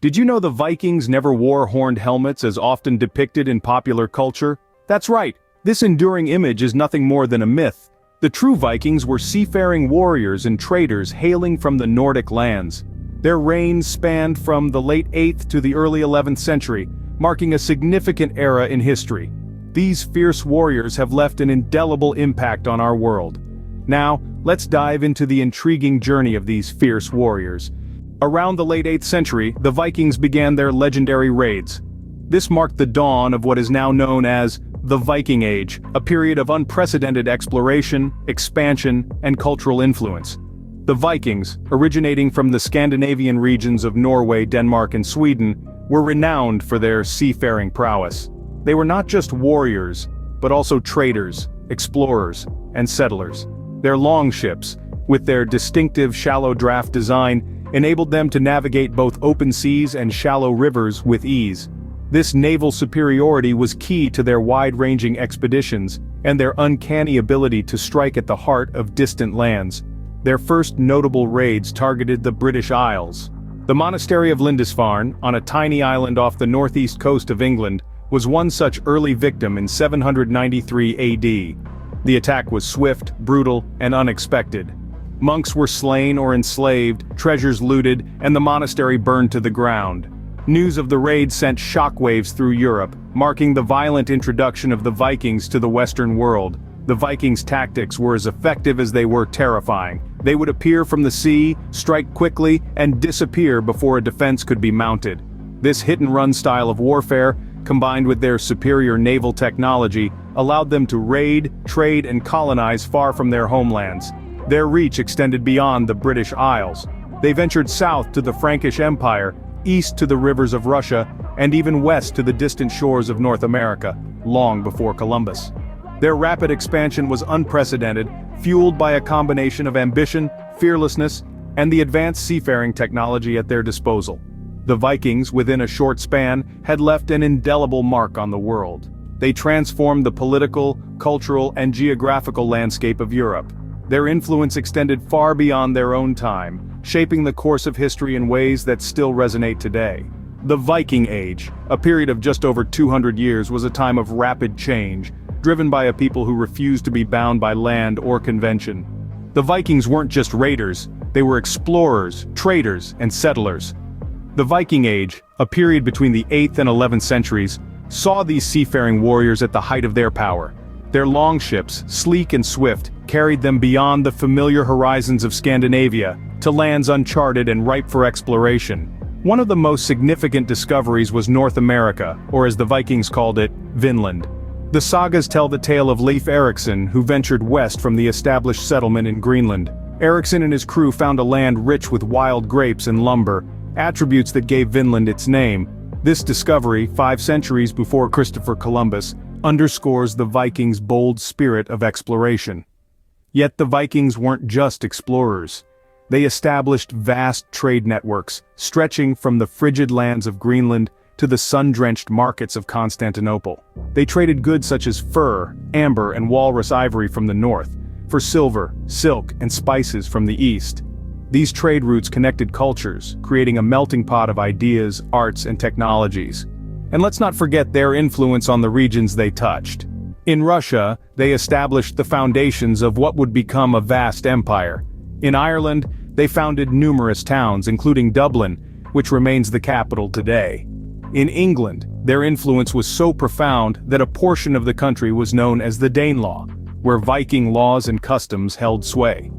Did you know the Vikings never wore horned helmets as often depicted in popular culture? That's right, this enduring image is nothing more than a myth. The true Vikings were seafaring warriors and traders hailing from the Nordic lands. Their reign spanned from the late 8th to the early 11th century, marking a significant era in history. These fierce warriors have left an indelible impact on our world. Now, let's dive into the intriguing journey of these fierce warriors. Around the late 8th century, the Vikings began their legendary raids. This marked the dawn of what is now known as the Viking Age, a period of unprecedented exploration, expansion, and cultural influence. The Vikings, originating from the Scandinavian regions of Norway, Denmark, and Sweden, were renowned for their seafaring prowess. They were not just warriors, but also traders, explorers, and settlers. Their longships, with their distinctive shallow draft design, enabled them to navigate both open seas and shallow rivers with ease. This naval superiority was key to their wide-ranging expeditions and their uncanny ability to strike at the heart of distant lands. Their first notable raids targeted the British Isles. The monastery of Lindisfarne, on a tiny island off the northeast coast of England, was one such early victim in 793 AD. The attack was swift, brutal, and unexpected. Monks were slain or enslaved, treasures looted, and the monastery burned to the ground. News of the raid sent shockwaves through Europe, marking the violent introduction of the Vikings to the Western world. The Vikings' tactics were as effective as they were terrifying. They would appear from the sea, strike quickly, and disappear before a defense could be mounted. This hit-and-run style of warfare, combined with their superior naval technology, allowed them to raid, trade, and colonize far from their homelands. Their reach extended beyond the British Isles. They ventured south to the Frankish Empire, east to the rivers of Russia, and even west to the distant shores of North America, long before Columbus. Their rapid expansion was unprecedented, fueled by a combination of ambition, fearlessness, and the advanced seafaring technology at their disposal. The Vikings, within a short span, had left an indelible mark on the world. They transformed the political, cultural, and geographical landscape of Europe. Their influence extended far beyond their own time, shaping the course of history in ways that still resonate today. The Viking Age, a period of just over 200 years, was a time of rapid change, driven by a people who refused to be bound by land or convention. The Vikings weren't just raiders, they were explorers, traders, and settlers. The Viking Age, a period between the 8th and 11th centuries, saw these seafaring warriors at the height of their power. Their longships, sleek and swift, carried them beyond the familiar horizons of Scandinavia, to lands uncharted and ripe for exploration. One of the most significant discoveries was North America, or as the Vikings called it, Vinland. The sagas tell the tale of Leif Erikson, who ventured west from the established settlement in Greenland. Erikson and his crew found a land rich with wild grapes and lumber, attributes that gave Vinland its name. This discovery, 5 centuries before Christopher Columbus, underscores the Vikings' bold spirit of exploration. Yet the Vikings weren't just explorers. They established vast trade networks, stretching from the frigid lands of Greenland to the sun-drenched markets of Constantinople. They traded goods such as fur, amber, and walrus ivory from the north, for silver, silk, and spices from the east. These trade routes connected cultures, creating a melting pot of ideas, arts, and technologies. And let's not forget their influence on the regions they touched. In Russia, they established the foundations of what would become a vast empire. In Ireland, they founded numerous towns, including Dublin, which remains the capital today. In England, their influence was so profound that a portion of the country was known as the Danelaw, where Viking laws and customs held sway.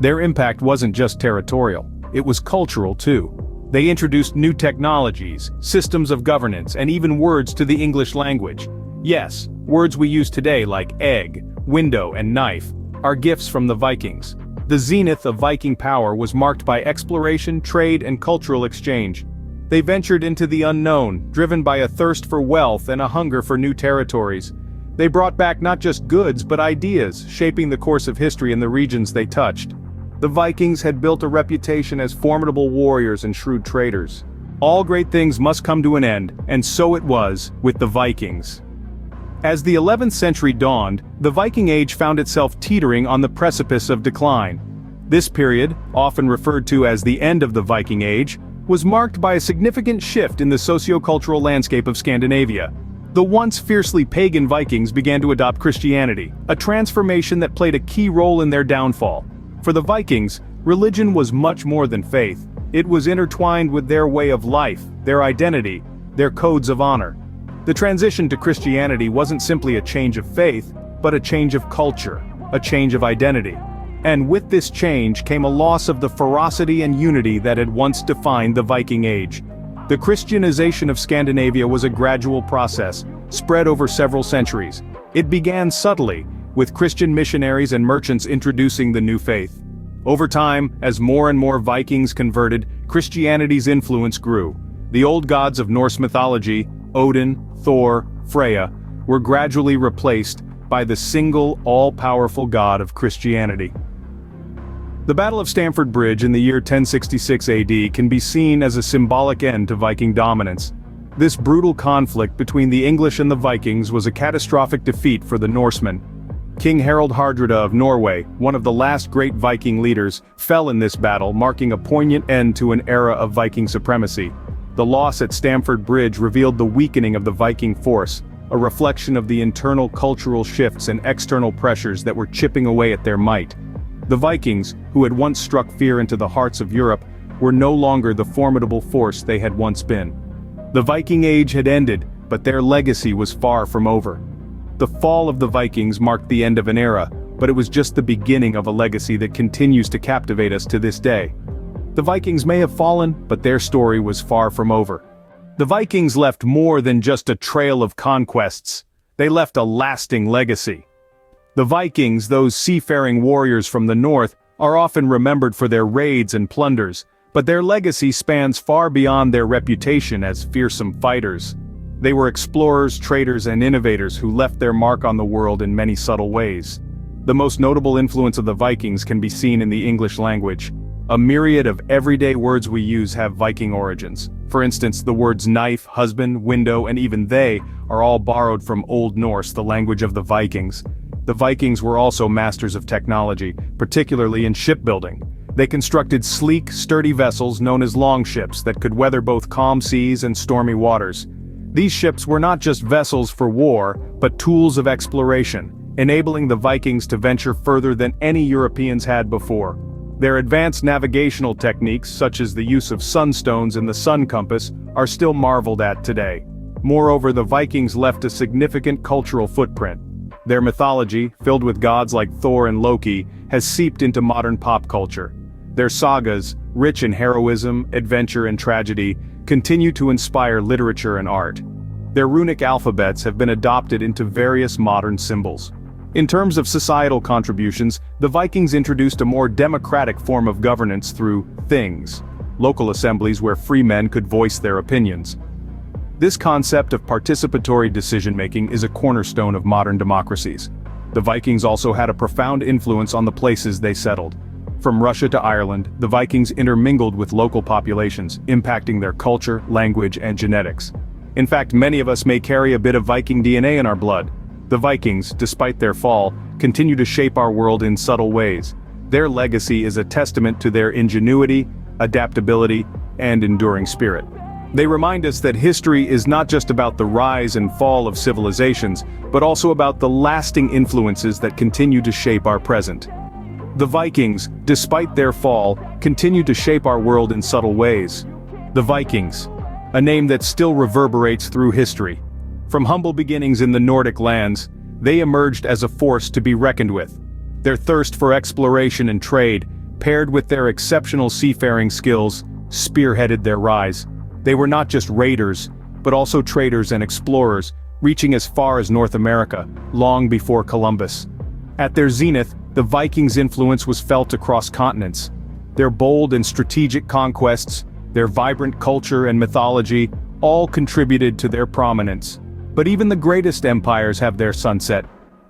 Their impact wasn't just territorial, it was cultural too. They introduced new technologies, systems of governance, and even words to the English language. Yes, words we use today like egg, window, and knife are gifts from the Vikings. The zenith of Viking power was marked by exploration, trade, and cultural exchange. They ventured into the unknown, driven by a thirst for wealth and a hunger for new territories. They brought back not just goods but ideas, shaping the course of history in the regions they touched. The Vikings had built a reputation as formidable warriors and shrewd traders. All great things must come to an end, and so it was with the Vikings. As the 11th century dawned, the Viking Age found itself teetering on the precipice of decline. This period, often referred to as the end of the Viking Age, was marked by a significant shift in the socio-cultural landscape of Scandinavia. The once fiercely pagan Vikings began to adopt Christianity, a transformation that played a key role in their downfall. For the Vikings, religion was much more than faith. It was intertwined with their way of life, their identity, their codes of honor. The transition to Christianity wasn't simply a change of faith, but a change of culture, a change of identity. And with this change came a loss of the ferocity and unity that had once defined the Viking Age. The Christianization of Scandinavia was a gradual process, spread over several centuries. It began subtly, with Christian missionaries and merchants introducing the new faith. Over time, as more and more Vikings converted, Christianity's influence grew. The old gods of Norse mythology, Odin, Thor, Freya, were gradually replaced by the single, all-powerful God of Christianity. The Battle of Stamford Bridge in the year 1066 AD can be seen as a symbolic end to Viking dominance. This brutal conflict between the English and the Vikings was a catastrophic defeat for the Norsemen. King Harald Hardrada of Norway, one of the last great Viking leaders, fell in this battle, marking a poignant end to an era of Viking supremacy. The loss at Stamford Bridge revealed the weakening of the Viking force, a reflection of the internal cultural shifts and external pressures that were chipping away at their might. The Vikings, who had once struck fear into the hearts of Europe, were no longer the formidable force they had once been. The Viking Age had ended, but their legacy was far from over. The fall of the Vikings marked the end of an era, but it was just the beginning of a legacy that continues to captivate us to this day. The Vikings may have fallen, but their story was far from over. The Vikings left more than just a trail of conquests. They left a lasting legacy. The Vikings, those seafaring warriors from the north, are often remembered for their raids and plunders, but their legacy spans far beyond their reputation as fearsome fighters. They were explorers, traders, and innovators who left their mark on the world in many subtle ways. The most notable influence of the Vikings can be seen in the English language. A myriad of everyday words we use have Viking origins. For instance, the words knife, husband, window, and even they are all borrowed from Old Norse, the language of the Vikings. The Vikings were also masters of technology, particularly in shipbuilding. They constructed sleek, sturdy vessels known as longships that could weather both calm seas and stormy waters. These ships were not just vessels for war, but tools of exploration, enabling the Vikings to venture further than any Europeans had before. Their advanced navigational techniques, such as the use of sunstones and the sun compass, are still marveled at today. Moreover, the Vikings left a significant cultural footprint. Their mythology, filled with gods like Thor and Loki, has seeped into modern pop culture. Their sagas, rich in heroism, adventure, and tragedy, continue to inspire literature and art. Their runic alphabets have been adopted into various modern symbols. In terms of societal contributions, the Vikings introduced a more democratic form of governance through things, local assemblies where free men could voice their opinions. This concept of participatory decision-making is a cornerstone of modern democracies. The Vikings also had a profound influence on the places they settled. From Russia to Ireland, the Vikings intermingled with local populations, impacting their culture, language, and genetics. In fact, many of us may carry a bit of Viking DNA in our blood. The Vikings, despite their fall, continue to shape our world in subtle ways. Their legacy is a testament to their ingenuity, adaptability, and enduring spirit. They remind us that history is not just about the rise and fall of civilizations, but also about the lasting influences that continue to shape our present. The Vikings, despite their fall, continue to shape our world in subtle ways. The Vikings, a name that still reverberates through history. From humble beginnings in the Nordic lands, they emerged as a force to be reckoned with. Their thirst for exploration and trade, paired with their exceptional seafaring skills, spearheaded their rise. They were not just raiders, but also traders and explorers, reaching as far as North America, long before Columbus. At their zenith, the Vikings' influence was felt across continents. Their bold and strategic conquests, their vibrant culture and mythology, all contributed to their prominence. But even the greatest empires have their sunset.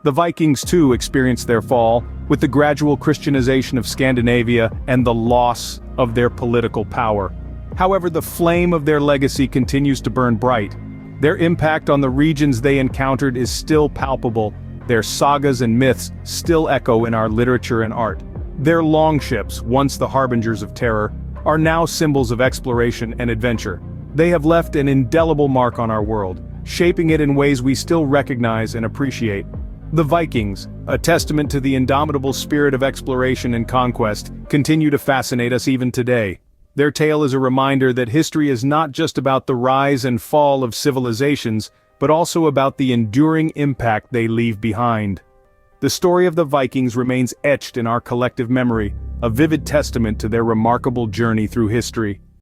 The Vikings too experienced their fall, with the gradual Christianization of Scandinavia and the loss of their political power. However, the flame of their legacy continues to burn bright. Their impact on the regions they encountered is still palpable. Their sagas and myths still echo in our literature and art. Their longships, once the harbingers of terror, are now symbols of exploration and adventure. They have left an indelible mark on our world, shaping it in ways we still recognize and appreciate. The Vikings, a testament to the indomitable spirit of exploration and conquest, continue to fascinate us even today. Their tale is a reminder that history is not just about the rise and fall of civilizations, but also about the enduring impact they leave behind. The story of the Vikings remains etched in our collective memory, a vivid testament to their remarkable journey through history.